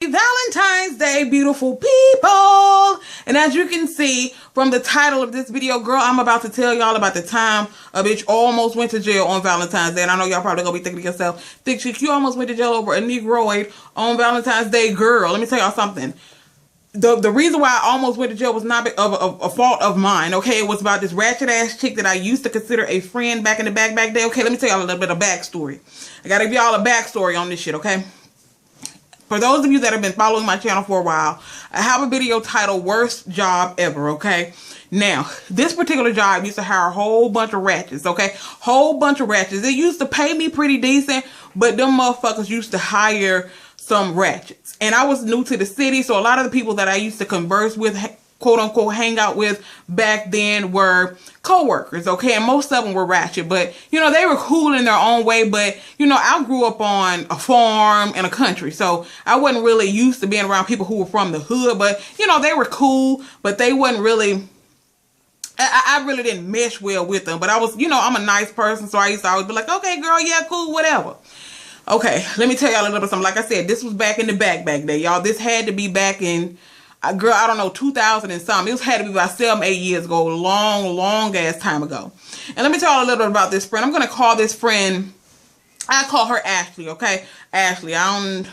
Valentine's Day, beautiful people. And as you can see from the title of this video, girl, I'm about to tell y'all about the time a bitch almost went to jail on Valentine's Day. And I know y'all probably gonna be thinking to yourself, Thick Chick, you almost went to jail over a Negroid on Valentine's Day. Girl, let me tell y'all something. The reason why I almost went to jail was not a fault of mine, okay? It was about this ratchet ass chick that I used to consider a friend back in the back day. Okay, let me tell y'all a little bit of backstory. I gotta give y'all a backstory on this shit, okay? For those of you that have been following my channel for a while, I have a video titled Worst Job Ever, okay? Now, this particular job used to hire a whole bunch of ratchets, okay? Whole bunch of ratchets. They used to pay me pretty decent, but them motherfuckers used to hire some ratchets. And I was new to the city, so a lot of the people that I used to converse with, quote unquote, hang out with back then were co-workers, okay? And most of them were ratchet, but you know, they were cool in their own way. But you know, I grew up on a farm in a country, so I wasn't really used to being around people who were from the hood. But you know, they were cool, but they wasn't really, I really didn't mesh well with them. But I was, you know, I'm a nice person, so I used to always be like, okay girl, yeah, cool, whatever. Okay, let me tell y'all a little bit something. Like I said, this was back in the back day, y'all. This had to be back in, girl, I don't know, 2000 and something. It had to be about 7-8 years ago, long ass time ago. And let me tell you a little bit about this friend. I'm gonna call this friend, I call her Ashley, okay? Ashley,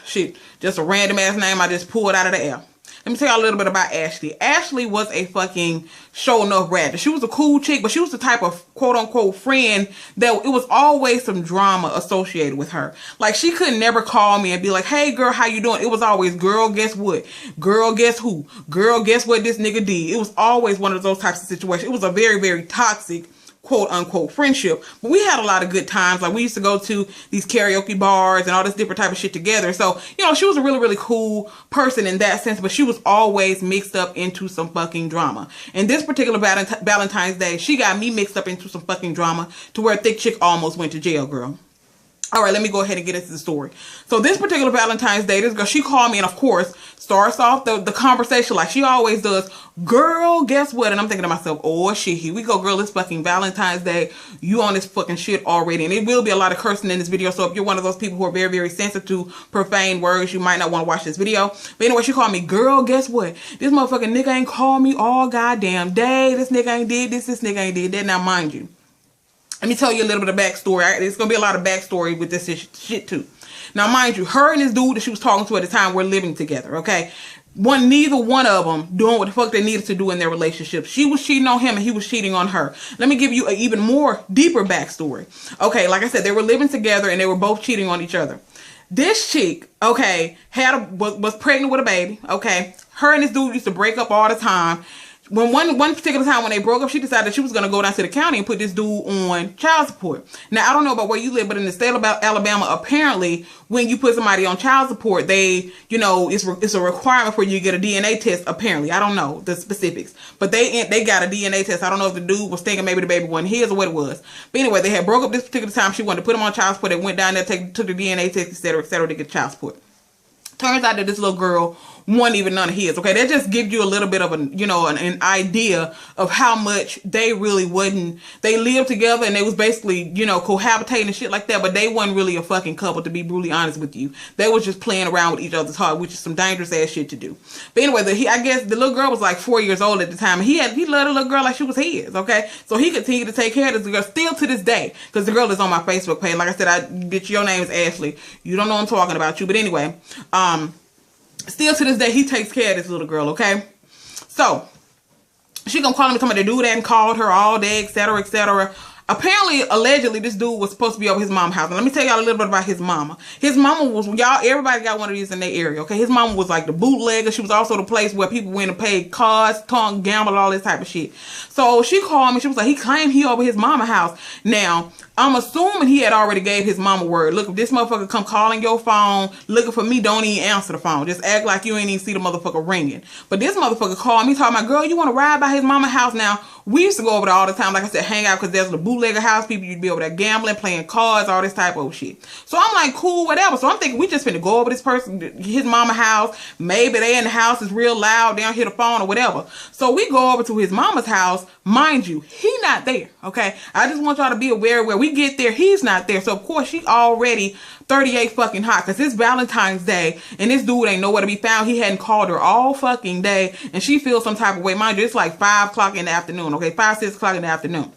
shit, just a random ass name I just pulled out of the air. Let me tell you a little bit about Ashley. Ashley was a fucking show enough rat. She was a cool chick, but she was the type of quote unquote friend that it was always some drama associated with her. Like, she could never call me and be like, hey girl, how you doing? It was always, girl, guess what? Girl, guess who? Girl, guess what this nigga did? It was always one of those types of situations. It was a very, very toxic quote unquote friendship, but we had a lot of good times. Like, we used to go to these karaoke bars and all this different type of shit together. So, you know, she was a really, really cool person in that sense, but she was always mixed up into some fucking drama. And this particular Valentine's Day, she got me mixed up into some fucking drama to where Thick Chick almost went to jail, girl. All right, let me go ahead and get into the story. So this particular Valentine's Day, this girl, she called me and of course starts off the conversation like she always does. Girl, guess what? And I'm thinking to myself, oh shit, here we go, girl. It's fucking Valentine's Day. You on this fucking shit already. And it will be a lot of cursing in this video. So if you're one of those people who are very, very sensitive to profane words, you might not want to watch this video. But anyway, she called me, girl, guess what? This motherfucking nigga ain't called me all goddamn day. This nigga ain't did this nigga ain't did that. Now mind you, let me tell you a little bit of backstory. There's going to be a lot of backstory with this shit too. Now, mind you, her and this dude that she was talking to at the time were living together, okay? Neither one of them doing what the fuck they needed to do in their relationship. She was cheating on him and he was cheating on her. Let me give you an even more deeper backstory. Okay, like I said, they were living together and they were both cheating on each other. This chick, okay, was pregnant with a baby, okay? Her and this dude used to break up all the time. When one particular time when they broke up, she decided she was going to go down to the county and put this dude on child support. Now, I don't know about where you live, but in the state of Alabama, apparently, when you put somebody on child support, they, you know, it's a requirement for you to get a DNA test, apparently. I don't know the specifics. But they got a DNA test. I don't know if the dude was thinking maybe the baby wasn't his or what it was. But anyway, they had broke up this particular time. She wanted to put him on child support. They went down there, took the DNA test, et cetera, to get child support. Turns out that this little girl wasn't even none of his, okay? That just gives you a little bit of an idea of how much they really wasn't. They lived together and they was basically, you know, cohabitating and shit like that, but they wasn't really a fucking couple, to be brutally honest with you. They was just playing around with each other's heart, which is some dangerous ass shit to do. But anyway, I guess the little girl was like 4 years old at the time, and he loved the little girl like she was his, okay? So he continued to take care of this girl still to this day, because the girl is on my Facebook page. Like I said, bitch, your name is Ashley. You don't know I'm talking about you, but anyway, still to this day, he takes care of this little girl, okay? So, she gonna call him and tell me the dude hadn't called her all day, etc., etc. Apparently, allegedly, this dude was supposed to be over his mom's house. And let me tell y'all a little bit about his mama. His mama was, y'all, everybody got one of these in their area, okay? His mama was like the bootlegger. She was also the place where people went and paid cards, gamble, all this type of shit. So she called me. She was like, he claimed he over his mama house. Now, I'm assuming he had already gave his mama word. Look, if this motherfucker come calling your phone, looking for me, don't even answer the phone. Just act like you ain't even see the motherfucker ringing. But this motherfucker called me, talking about, girl, you want to ride by his mama house? Now, we used to go over there all the time. Like I said, hang out, because there's the bootlegger house. People used to be over there gambling, playing cards, all this type of shit. So I'm like, cool, whatever. So I'm thinking we just finna go over this person, his mama house. Maybe they in the house, is real loud, they don't hear the phone or whatever. So we go over to his mama's house. Mind you, he not there, okay? I just want y'all to be aware where we get there, he's not there. So of course she already 38 fucking hot because it's Valentine's Day and this dude ain't nowhere to be found. He hadn't called her all fucking day and she feels some type of way. Mind you, it's like 5 o'clock in the afternoon, okay? 5, 6 o'clock in the afternoon.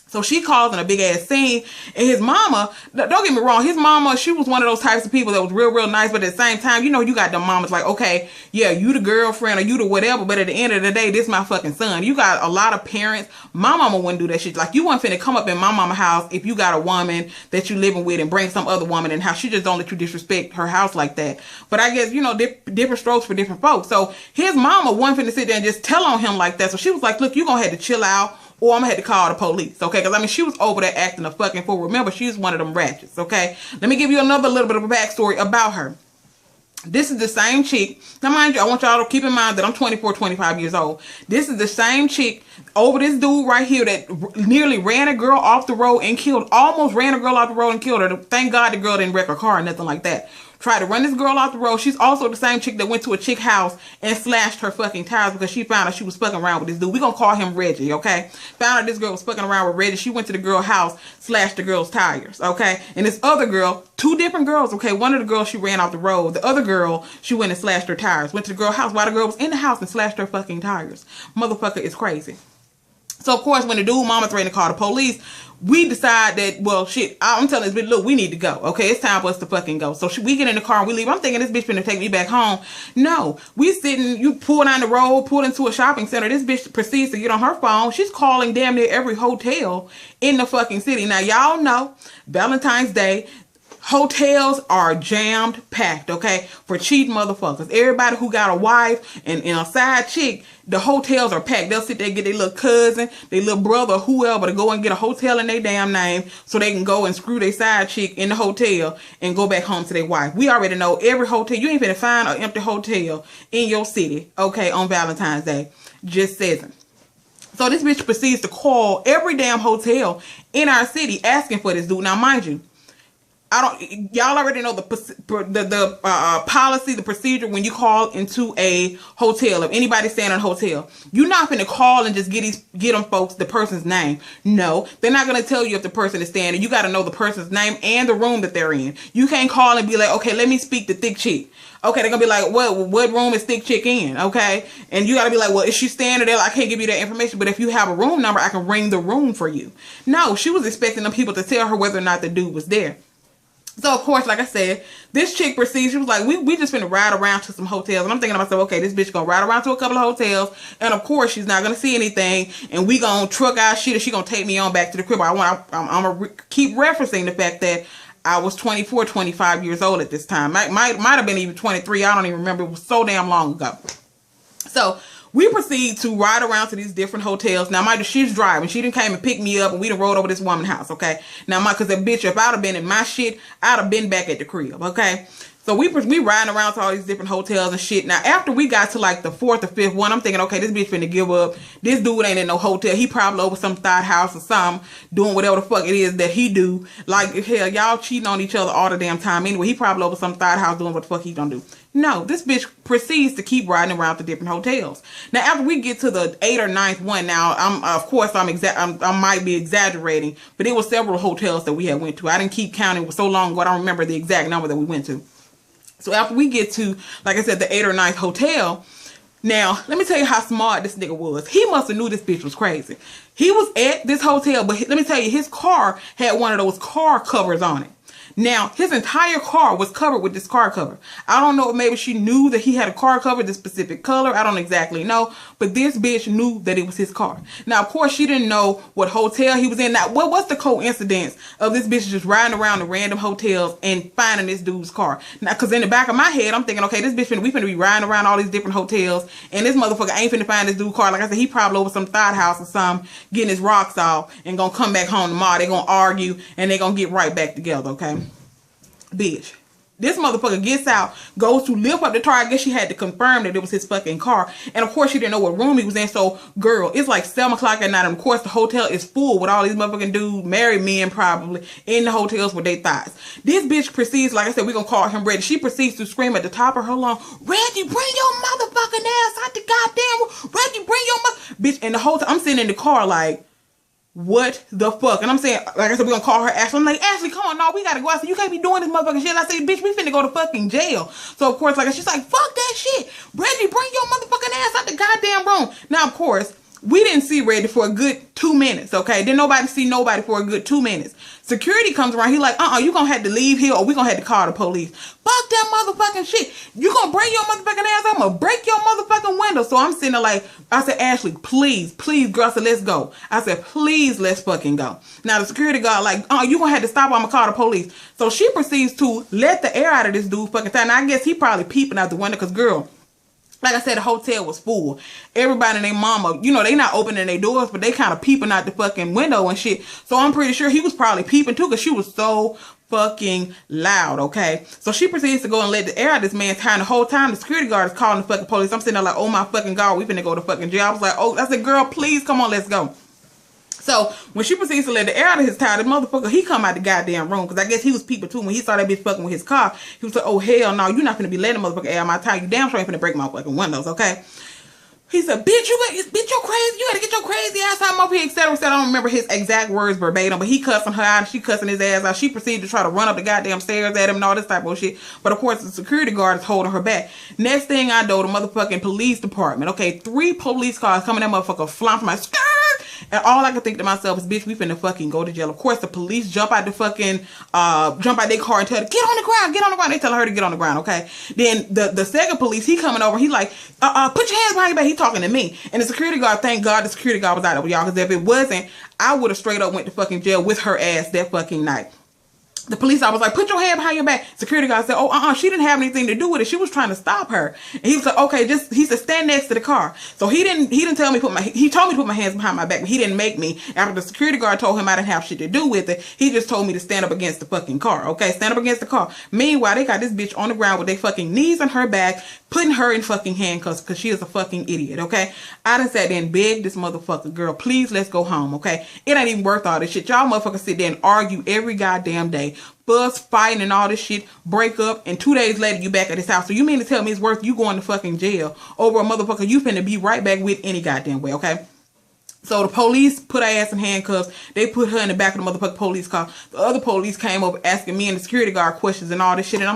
So she calls in a big ass scene, and his mama, don't get me wrong, his mama, she was one of those types of people that was real, real nice, but at the same time, you know, you got them mamas like, okay, yeah, you the girlfriend or you the whatever, but at the end of the day, this my fucking son. You got a lot of parents, my mama wouldn't do that shit. Like, you wasn't finna come up in my mama house if you got a woman that you living with and bring some other woman in house. She just don't let you disrespect her house like that. But I guess, you know, different strokes for different folks. So his mama wasn't finna sit there and just tell on him like that. So she was like, look, you gonna have to chill out, or I'm gonna have to call the police, okay? Because, I mean, she was over there acting a fucking fool. Remember, she's one of them ratchets, okay? Let me give you another little bit of a backstory about her. This is the same chick. Now, mind you, I want y'all to keep in mind that I'm 24, 25 years old. This is the same chick over this dude right here that nearly ran a girl off the road and killed, almost ran a girl off the road and killed her. Thank God the girl didn't wreck her car or nothing like that. Tried to run this girl off the road. She's also the same chick that went to a chick house and slashed her fucking tires because she found out she was fucking around with this dude. We gonna call him Reggie, okay? Found out this girl was fucking around with Reggie. She went to the girl's house, slashed the girl's tires, okay? And this other girl, 2 different girls, okay? One of the girls, she ran off the road. The other girl, she went and slashed her tires. Went to the girl's house while the girl was in the house and slashed her fucking tires. Motherfucker is crazy. So, of course, when the dude mama threatened to call the police, we decide that, well, shit, I'm telling this bitch, look, we need to go. Okay, it's time for us to fucking go. So we get in the car and we leave. I'm thinking this bitch finna take me back home. No, we sitting, you pull down the road, pull into a shopping center. This bitch proceeds to get on her phone. She's calling damn near every hotel in the fucking city. Now, y'all know, Valentine's Day, hotels are jammed packed, okay, for cheating motherfuckers. Everybody who got a wife and a side chick, the hotels are packed. They'll sit there and get their little cousin, their little brother, whoever to go and get a hotel in their damn name so they can go and screw their side chick in the hotel and go back home to their wife. We already know every hotel. You ain't finna find an empty hotel in your city, okay, on Valentine's Day. Just says. So this bitch proceeds to call every damn hotel in our city asking for this dude. Now, mind you, y'all already know the policy, the procedure when you call into a hotel. If anybody's staying in a hotel, you're not going to call and just get them folks the person's name. No, they're not going to tell you if the person is staying. You got to know the person's name and the room that they're in. You can't call and be like, okay, let me speak to Thick Chick. Okay, they're going to be like, what room is Thick Chick in? Okay, and you got to be like, well, is she staying there? I can't give you that information, but if you have a room number, I can ring the room for you. No, she was expecting them people to tell her whether or not the dude was there. So, of course, like I said, this chick proceeds. She was like, we just finna ride around to some hotels. And I'm thinking to myself, okay, this bitch gonna ride around to a couple of hotels. And, of course, she's not gonna see anything. And we gonna truck our shit and she gonna take me on back to the crib. I'm gonna keep referencing the fact that I was 24, 25 years old at this time. Might have been even 23. I don't even remember. It was so damn long ago. So we proceed to ride around to these different hotels. Now, mind you, she's driving. She done came and picked me up, and we done rode over this woman's house, okay? Now, because that bitch, if I'd have been in my shit, I'd have been back at the crib, okay? So we riding around to all these different hotels and shit. Now, after we got to like the 4th or 5th one, I'm thinking, okay, this bitch finna give up. This dude ain't in no hotel. He probably over some thought house or something, doing whatever the fuck it is that he do. Like, hell, y'all cheating on each other all the damn time anyway. He probably over some thought house doing what the fuck he gonna do. No, this bitch proceeds to keep riding around to different hotels. Now, after we get to the 8th or 9th one, now, I might be exaggerating, but it was several hotels that we had went to. I didn't keep counting. It was so long ago, I don't remember the exact number that we went to. So after we get to, like I said, the 8th or 9th hotel, now, let me tell you how smart this nigga was. He must have knew this bitch was crazy. He was at this hotel, but let me tell you, his car had one of those car covers on it. Now, his entire car was covered with this car cover. I don't know if maybe she knew that he had a car cover, this specific color. I don't exactly know. But this bitch knew that it was his car. Now, of course, she didn't know what hotel he was in. Now, what's the coincidence of this bitch just riding around to random hotels and finding this dude's car? Now, because in the back of my head, I'm thinking, okay, this bitch, we finna be riding around all these different hotels. And this motherfucker ain't finna find this dude's car. Like I said, he probably over some thought house or something, getting his rocks off and gonna come back home tomorrow. They gonna argue and they gonna get right back together, okay? Bitch. This motherfucker gets out, goes to lift up the car. I guess she had to confirm that it was his fucking car. And of course, she didn't know what room he was in. So, girl, it's like 7 o'clock at night. And of course, the hotel is full with all these motherfucking dudes, married men probably, in the hotels with their thighs. This bitch proceeds, like I said, we're going to call him Reggie. She proceeds to scream at the top of her lungs, Reggie, bring your motherfucking ass out the goddamn room. Reggie, bring your bitch. And the whole time, I'm sitting in the car like, what the fuck? And I'm saying, like I said, we're gonna call her Ashley. I'm like, Ashley, come on, no, we gotta go. I said, you can't be doing this motherfucking shit. I said, bitch, we finna go to fucking jail. So of course, like, she's like, fuck that shit. Reggie, bring your motherfucking ass out the goddamn room. Now, of course, we didn't see Reggie for a good 2 minutes, okay? Didn't nobody see nobody for a good 2 minutes. Security comes around. He like, you gonna have to leave here or we gonna have to call the police. Fuck that motherfucking shit. You gonna bring your motherfucking ass? I'm gonna break your motherfucking window. So I'm sitting there like, I said, Ashley, please, girl. I said, let's go. I said, please, let's fucking go. Now the security guard like, you gonna have to stop or I'm gonna call the police. So she proceeds to let the air out of this dude fucking time. Now I guess he probably peeping out the window because, girl, like I said, the hotel was full. Everybody and their mama, you know, they not opening their doors, but they kind of peeping out the fucking window and shit. So I'm pretty sure he was probably peeping too because she was so fucking loud, okay? So she proceeds to go and let the air out of this man's time. The whole time, the security guard is calling the fucking police. I'm sitting there like, oh my fucking God, we finna go to fucking jail. I was like, I said, girl, please, come on, let's go. So when she proceeds to let the air out of his tire, the motherfucker, he come out the goddamn room. Because I guess he was peeping too. When he saw that bitch fucking with his car, he was like, oh, hell no, you're not going to be letting the motherfucker air out my tire. You damn sure ain't finna break my fucking windows, okay? He said, bitch, you're crazy. You gotta get your crazy ass out up here, etc. I don't remember his exact words verbatim, but he cussing her out. She cussing his ass out. She proceeded to try to run up the goddamn stairs at him and all this type of shit. But of course, the security guard is holding her back. Next thing I know, the motherfucking police department. Okay, 3 police cars coming. That motherfucker flying from my skirt. And all I could think to myself is, bitch, we finna fucking go to jail. Of course, the police jump out the fucking, jump out their car and tell her, get on the ground, get on the ground. They tell her to get on the ground, okay? Then the second police, he coming over, he like, put your hands behind your back. He talking to me. And the security guard, thank God the security guard was out there with y'all, because if it wasn't, I would have straight up went to fucking jail with her ass that fucking night. The police officer was like, put your hand behind your back. Security guard said, she didn't have anything to do with it. She was trying to stop her. And he was like, okay, he said, stand next to the car. So he didn't tell me he told me to put my hands behind my back, but he didn't make me. After the security guard told him I didn't have shit to do with it, he just told me to stand up against the fucking car. Okay, stand up against the car. Meanwhile, they got this bitch on the ground with their fucking knees on her back, putting her in fucking handcuffs because she is a fucking idiot, okay? I done sat there and begged this motherfucker, girl, please, let's go home, okay? It ain't even worth all this shit. Y'all motherfuckers sit there and argue every goddamn day. Fuss, fighting, and all this shit, break up, and 2 days later, you back at his house. So you mean to tell me it's worth you going to fucking jail over a motherfucker you finna be right back with any goddamn way, okay? So the police put her ass in handcuffs. They put her in the back of the motherfucking police car. The other police came over asking me and the security guard questions and all this shit. And I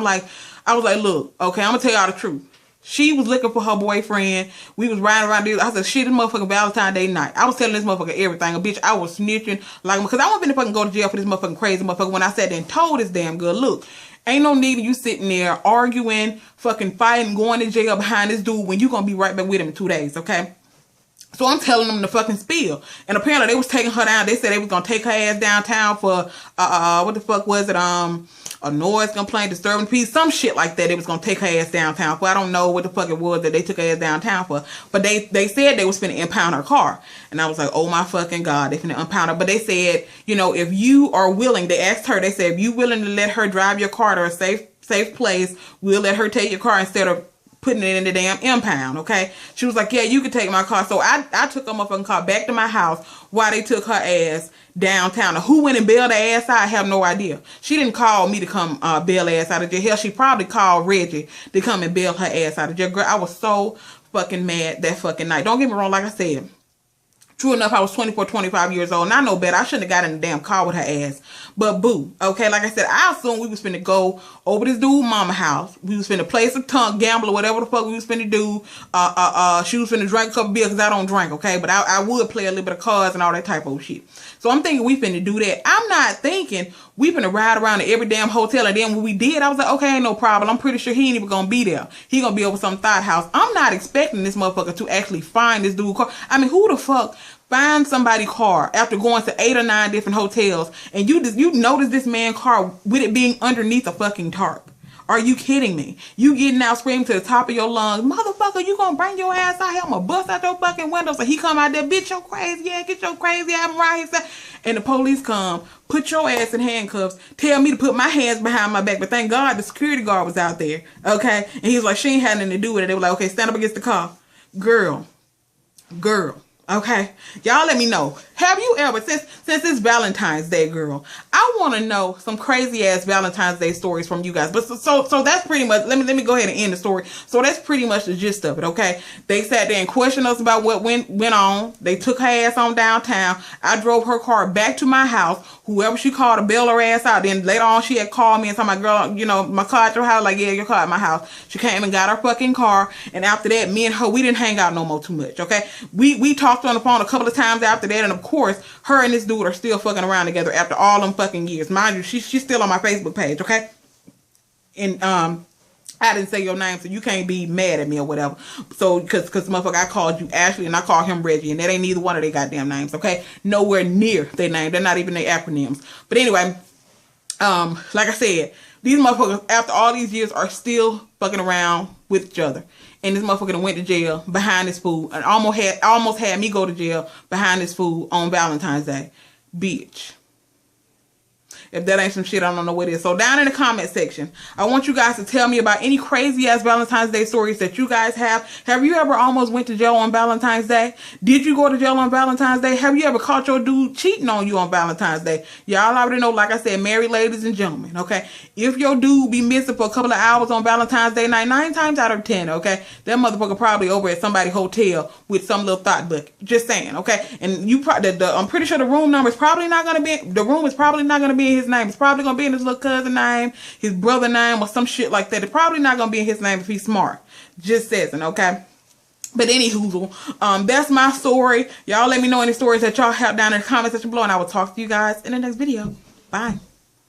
was like, look, okay, I'm gonna tell y'all the truth. She was looking for her boyfriend. We was riding around there. I said, shit, this motherfucking Valentine's Day night. I was telling this motherfucker everything. A bitch, I was snitching. Like, because I wasn't finna fucking go to jail for this motherfucking crazy motherfucker when I sat there and told this damn girl, look, ain't no need of you sitting there arguing, fucking fighting, going to jail behind this dude when you gonna be right back with him in 2 days, okay? So I'm telling them the fucking spiel. And apparently they was taking her down. They said they was gonna take her ass downtown for, what the fuck was it? A noise complaint, disturbing peace, some shit like that. They was gonna take her ass downtown for. I don't know what the fuck it was that they took her ass downtown for. But they said they was finna impound her car. And I was like, oh my fucking God, they finna impound her. But they said, you know, if you are willing, they asked her, they said, if you willing to let her drive your car to a safe place, we'll let her take your car instead of putting it in the damn impound, okay? She was like, yeah, you can take my car. So I took her motherfucking car back to my house while they took her ass downtown. Now, who went and bailed her ass out, I have no idea. She didn't call me to come bail her ass out of jail. Hell, she probably called Reggie to come and bail her ass out of jail. Girl, I was so fucking mad that fucking night. Don't get me wrong, like I said, true enough, I was 24, 25 years old, and I know better. I shouldn't have got in the damn car with her ass. But boo, okay, like I said, I assumed we was finna go over this dude mama house. We was finna play some gamble or whatever the fuck we was finna do. She was finna drink a couple beers because I don't drink, okay? But I would play a little bit of cards and all that type of shit. So I'm thinking we finna do that. I'm not thinking we finna ride around to every damn hotel. And then when we did, I was like, okay, ain't no problem. I'm pretty sure he ain't even gonna be there. He gonna be over some thought house. I'm not expecting this motherfucker to actually find this dude's car. I mean, who the fuck find somebody's car after going to 8 or 9 different hotels and you notice this man's car with it being underneath a fucking tarp? Are you kidding me? You getting out screaming to the top of your lungs, motherfucker, you gonna bring your ass out here? I'm gonna bust out your fucking window. So he come out there, bitch, your crazy ass, get your crazy ass right here. And the police come, put your ass in handcuffs, tell me to put my hands behind my back. But thank God the security guard was out there, okay? And he was like, she ain't had nothing to do with it. They were like, okay, stand up against the car. Girl. Okay, y'all let me know. Have you ever, since it's Valentine's Day, girl, I want to know some crazy ass Valentine's Day stories from you guys. But so that's pretty much, let me go ahead and end the story. So that's pretty much the gist of it, okay? They sat there and questioned us about what went on. They took her ass on downtown. I drove her car back to my house. Whoever she called to bail her ass out. Then later on, she had called me and told my girl, you know, my car at your house. Like, yeah, your car at my house. She came and got her fucking car. And after that, me and her, we didn't hang out no more too much, okay? We talked on the phone a couple of times after that. And of course, her and this dude are still fucking around together after all them fucking years. Mind you, she's still on my Facebook page, okay? And I didn't say your name, so you can't be mad at me or whatever. So, cause motherfucker, I called you Ashley and I called him Reggie, and that ain't neither one of their goddamn names, okay? Nowhere near their name. They're not even their acronyms. But anyway, like I said, these motherfuckers, after all these years, are still fucking around with each other. And this motherfucker done went to jail behind this fool and almost had me go to jail behind this fool on Valentine's Day. Bitch. If that ain't some shit, I don't know what it is. So down in the comment section, I want you guys to tell me about any crazy ass Valentine's Day stories that you guys have. Have you ever almost went to jail on Valentine's Day? Did you go to jail on Valentine's Day? Have you ever caught your dude cheating on you on Valentine's Day? Y'all already know, like I said, married ladies and gentlemen, okay? If your dude be missing for a couple of hours on Valentine's Day night, 9 times out of 10, okay? That motherfucker probably over at somebody's hotel with some little thought book. Just saying, okay? And you probably, I'm pretty sure the room number is probably not going to be, the room is probably not going to be in his name. It's probably going to be in his little cousin name, his brother name, or some shit like that. It's probably not going to be in his name if he's smart. Just says it, okay? But anywho, that's my story. Y'all let me know any stories that y'all have down in the comment section below, and I will talk to you guys in the next video. Bye.